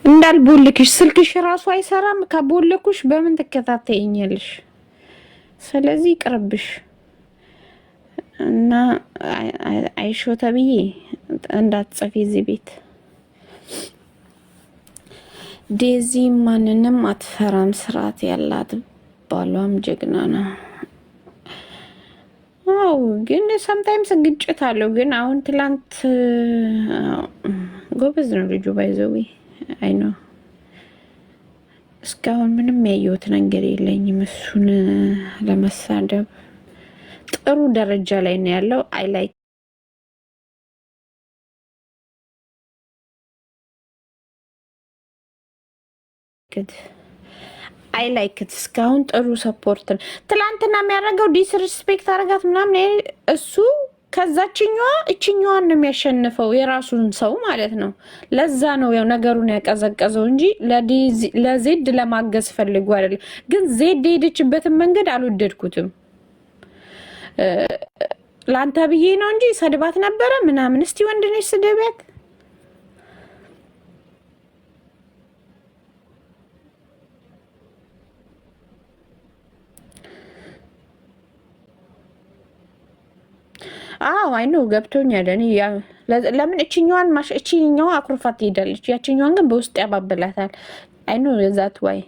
እንዳልቦልክሽ ስልክሽ ራሱ አይሰራም። ከቦልኩሽ በምን ትከታተይኛለሽ? ስለዚህ ቅርብሽ እና አይሾ ተብዬ እንዳትጽፊ እዚህ ቤት። ዴዚ ማንንም አትፈራም፣ ስርዓት ያላት ባሏም ጀግና ነው። አው ግን ሰምታይምስ ግጭት አለው። ግን አሁን ትላንት ጎበዝ ነው ልጁ ባይዘዊ አይ ነው። እስካሁን ምንም ያየሁት ነገር የለኝም እሱን ለመሳደብ። ጥሩ ደረጃ ላይ ነው ያለው። አይ ላይክ አይ ላይክ እስካሁን ጥሩ ሰፖርት። ትላንትና የሚያደርገው ዲስሪስፔክት አረጋት ምናምን እሱ ከዛችኛዋ እችኛዋን ነው የሚያሸንፈው የራሱን ሰው ማለት ነው። ለዛ ነው ያው ነገሩን ያቀዘቀዘው እንጂ ለዜድ ለማገዝ ፈልጎ አይደለም። ግን ዜድ ሄደችበትን መንገድ አልወደድኩትም። ላንተ ብዬ ነው እንጂ ሰድባት ነበረ ምናምን። እስቲ ወንድ ነሽ ስደቢያት። አዎ አይ ነው ገብቶኛል። እኔ ለምን እችኛዋ አኩርፋት ትሄዳለች፣ ያችኛዋን ግን በውስጥ ያባብላታል። አይ ነው የዛት ዋይ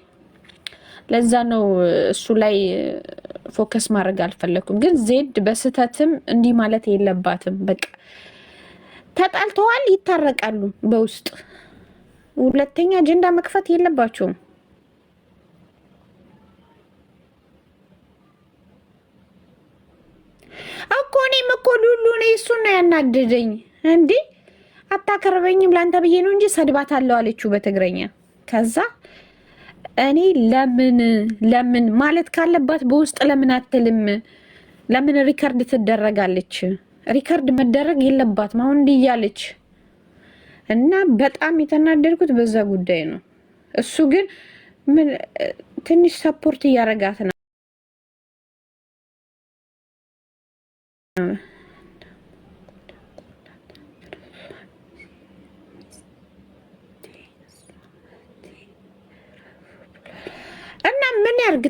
ለዛ ነው እሱ ላይ ፎከስ ማድረግ አልፈለኩም። ግን ዜድ በስተትም እንዲህ ማለት የለባትም። በቃ ተጣልተዋል፣ ይታረቃሉ በውስጥ። ሁለተኛ አጀንዳ መክፈት የለባቸውም እኮ። እኔም እኮ ሉሉ ነው እሱን ነው ያናደደኝ። እንዴ አታከርበኝም ላንተ ብዬ ነው እንጂ ሰድባት አለው አለችው በትግረኛ። ከዛ እኔ ለምን ማለት ካለባት በውስጥ ለምን አትልም? ለምን ሪከርድ ትደረጋለች? ሪከርድ መደረግ የለባትም አሁን እንዲህ እያለች እና በጣም የተናደድኩት በዛ ጉዳይ ነው። እሱ ግን ምን ትንሽ ሰፖርት እያረጋት ነው። እና ምን ያርግ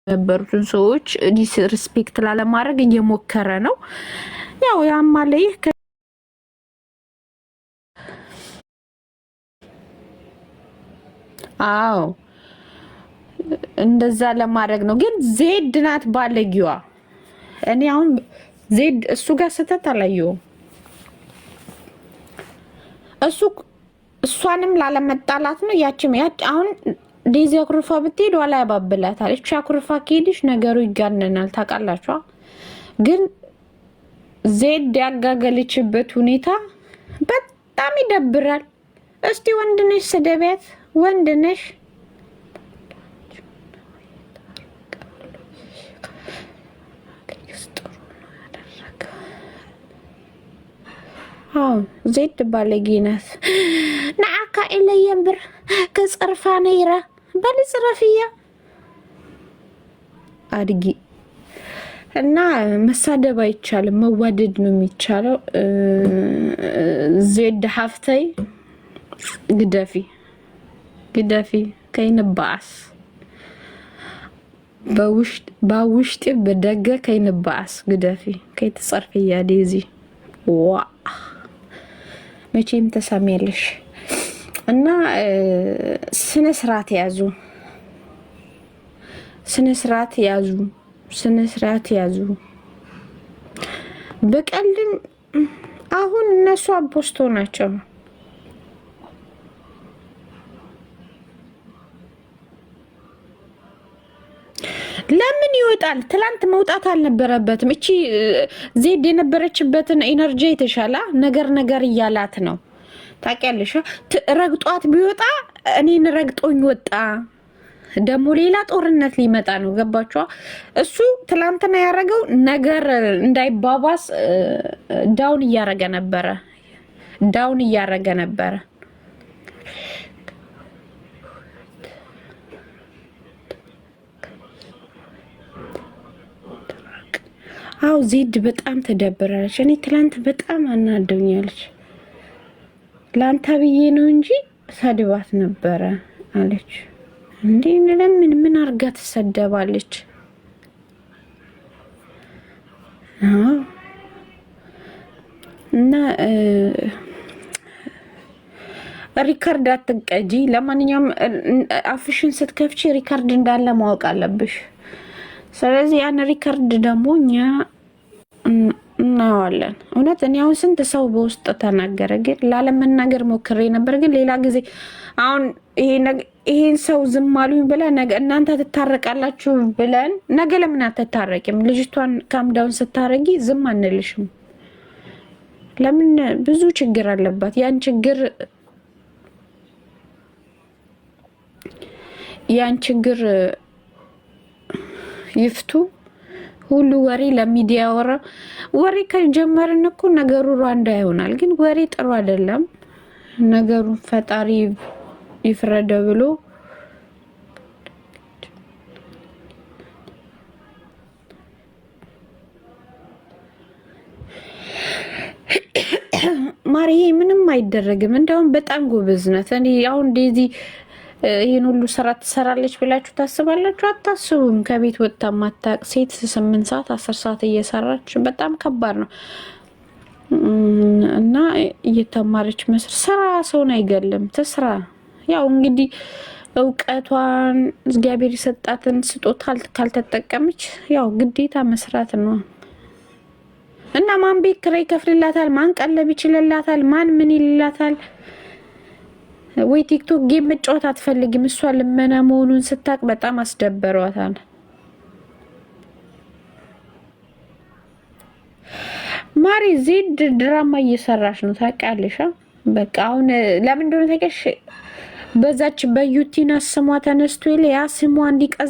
ነበሩትን ሰዎች ዲስሪስፔክት ላለማድረግ እየሞከረ ነው። ያው ያማለይ አዎ እንደዛ ለማድረግ ነው። ግን ዜድ ናት ባለጊዋ። እኔ አሁን ዜድ እሱ ጋር ስተት አላየሁም። እሷንም ላለመጣላት ነው። ያችም አሁን ዴዚ አኩርፋ ብትሄድ ኋላ ያባብላታል። እቺ አኩርፋ ከሄድሽ ነገሩ ይጋነናል። ታውቃላችሁ። ግን ዜድ ያጋገለችበት ሁኔታ በጣም ይደብራል። እስቲ ወንድ ነሽ ስደቢያት፣ ወንድ ነሽ። አዎ ዜድ ባለጌ ናት። ንዓካ ኢለየን ብር ከጽርፋ ነይረ በልጽረፍያ አድጊ እና መሳደብ አይቻልም፣ መዋደድ ነው የሚቻለው። ዜድ ሀፍተይ ግደፊ ከይንባዓስ ባውሽጢ በደገ ከይንባዓስ ግደፊ ከይትጸርፍያ ዴዚ ዋ መቼም ተሳሚያለሽ። እና ስነ ስርዓት ያዙ። በቀልም አሁን እነሱ አፖስቶ ናቸው። ለምን ይወጣል? ትላንት መውጣት አልነበረበትም። እቺ ዜድ የነበረችበትን ኢነርጂ የተሻለ ነገር እያላት ነው። ታውቂያለሽ፣ ረግጧት ቢወጣ እኔን ረግጦኝ ወጣ፣ ደግሞ ሌላ ጦርነት ሊመጣ ነው። ገባችኋ? እሱ ትላንትና ያደረገው ነገር እንዳይባባስ ዳውን እያረገ ነበረ። አው ዜድ በጣም ተደብራለች። እኔ ትላንት በጣም አናደኛለች። ላንተ ብዬ ነው እንጂ ሰድባት ነበረ አለች። እንዴ ለምን ምን አርጋ ትሰደባለች? እና ሪካርድ አትቀጂ። ለማንኛውም አፍሽን ስትከፍቺ ሪካርድ እንዳለ ማወቅ አለብሽ። ስለዚህ ያን ሪካርድ ደግሞ እኛ እናዋለን። እውነት እኔ አሁን ስንት ሰው በውስጥ ተናገረ፣ ግን ላለመናገር ሞክሬ ነበር። ግን ሌላ ጊዜ አሁን ይሄን ሰው ዝም አሉኝ ብለን ነገ እናንተ ትታረቃላችሁ ብለን ነገ ለምን አትታረቂም? ልጅቷን ካምዳውን ስታረጊ ዝም አንልሽም። ለምን? ብዙ ችግር አለባት። ያን ችግር ይፍቱ። ሁሉ ወሬ ለሚዲያ ወሬ ከጀመርን እኮ ነገሩ ሩዋንዳ ይሆናል። ግን ወሬ ጥሩ አይደለም። ነገሩን ፈጣሪ ይፍረደ ብሎ ማሪ ምንም አይደረግም። እንደውም በጣም ጎበዝ ናት። እኔ አሁን ዴዚ ይሄን ሁሉ ስራ ትሰራለች ብላችሁ ታስባላችሁ? አታስቡም። ከቤት ወጥታ ማታቅ ሴት 8 ሰዓት 10 ሰዓት እየሰራች በጣም ከባድ ነው። እና እየተማረች መስር ስራ ሰውን አይገልም። ትስራ። ያው እንግዲህ እውቀቷን እግዚአብሔር የሰጣትን ስጦታ ካልተጠቀመች ያው ግዴታ መስራት ነው። እና ማን ቤት ኪራይ ይከፍልላታል? ማን ቀለብ ይችልላታል? ማን ምን ይልላታል? ወይ ቲክቶክ ጌም መጫወት አትፈልግም። እሷ ልመና መሆኑን ስታቅ በጣም አስደበሯታል። ማሪ ዜድ ድራማ እየሰራሽ ነው ታውቂያለሽ። በቃ አሁን ለምን እንደሆነ ታውቂያለሽ? በዛች በዩቲና ስሟ ተነስቶ ያ ስሟ እንዲቀዝ